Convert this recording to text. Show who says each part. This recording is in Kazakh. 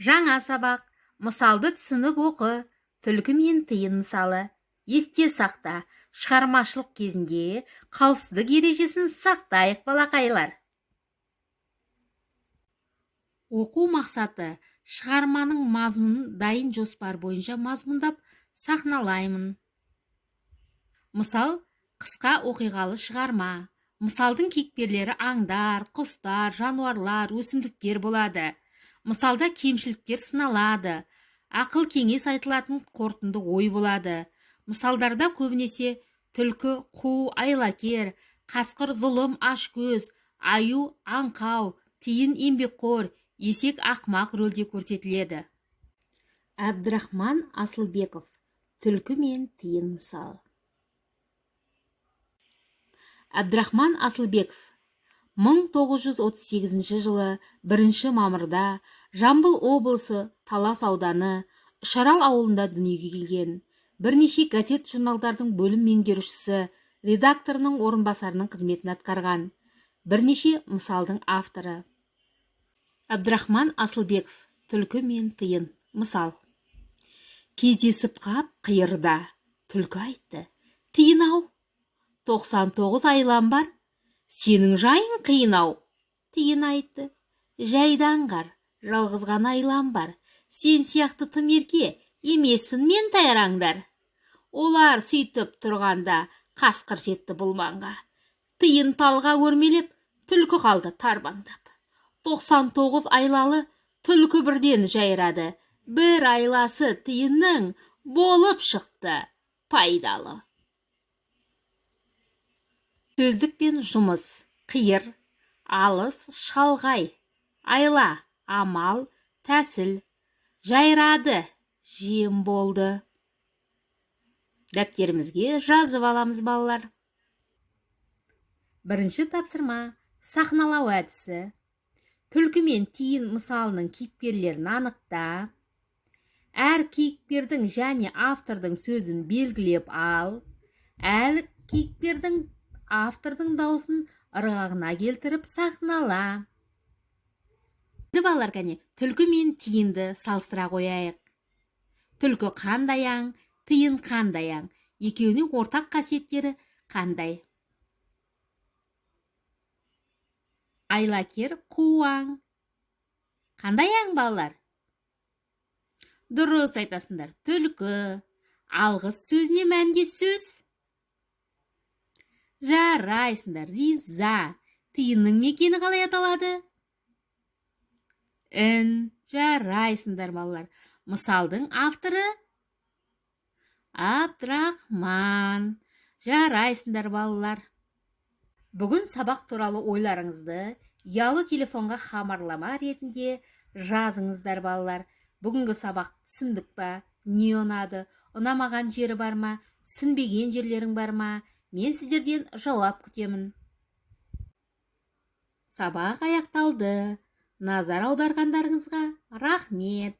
Speaker 1: Жаңа сабақ. Мысалды түсініп оқы. Түлкі мен тиын мысалы. Есте сақта, шығармашылық кезінде қауіпсіздік ережесін сақтайық балақайлар. Оқу мақсаты: шығарманың мазмұнын дайын жоспар бойынша мазмұндап сахналаймын. Мысал: қысқа оқиғалы шығарма. Мысалдың кейіпкерлері аңдар, құстар, жануарлар, өсімдіктер болады. Мысалда кемшіліктер сыналады. Ақыл кеңес айтылатын қорытынды ой болады. Мысалдарда көбінесе түлкі, қу, айлакер, қасқыр, зұлым, ашкөз, аю, аңқау, тиын, еңбекқор, есек, ақымақ рөлде көрсетіледі. Әбдірахман Асылбеков. Түлкі мен тиын мысал. Әбдірахман Асылбеков 1938 жылы 1 мамырда Жамбыл облысы Талас ауданы Үшарал ауылында дүниеге келген. Бірнеше газет-журналдардың бөлім меңгерушісі, редакторының орынбасарының қызметін атқарған. Бірнеше мысалдың авторы. Әбдірахман Асылбеков. Түлкі мен тиын мысал. Кездесіп қап қиырда. Түлкі айтты: тиын-ау, 99 айлам бар, сенің жайың қиын-ау. Тиын айтты: жайдаңғар, жалғыз ғана айлам бар, сен сияқты тым ерке емеспін мен тайраңдар. Олар сөйтіп тұрғанда қасқыр жетті бұл маңға. Тиын талға өрмелеп, түлкі қалды тарбаңдап. 99 айлалы түлкі бірден жайрады, бір айласы тиынның болып шықты пайдалы. Сөздік пен жұмыс: қиыр, алыс, шалғай, айла, амал, тәсіл, жайрады, жем болды. Дәптерімізге жазып аламыз балалар. Бірінші тапсырма: сахналау әдісі. Түлкі мен тиын мысалының кейіпкерлерін анықта. Әр кейіпкердің және автордың сөзін белгілеп ал. Әр кейіпкердің автордың даусын ырғағына келтіріп сахнала. Балалар, кәне түлкі мен тиынды салыстыра қояйық. Түлкі қандай аң, тиын қандай аң? Екеуінің ортақ қасиеттері қандай? Айлакер қу аң. Қандай аң балалар? Дұрыс айтасыңдар, түлкі. Алғыс сөзіне мәндес сөз. Жарайсыңдар, риза. Тиынның мекені қалай аталады? Жарайсыңдар балалар. Мысалдың авторы? Әбдірахман. Жарайсыңдар балалар. Бүгін сабақ туралы ойларыңызды ұялы телефонға хабарлама ретінде жазыңыздар балалар. Бүгінгі сабақ түсіндік па? Не ұнады? Ұнамаған жері бар ма? Түсінбеген жерлерің бар ма? Мен сіздерден жауап күтемін. Сабақ аяқталды. Назар аударғандарыңызға рахмет.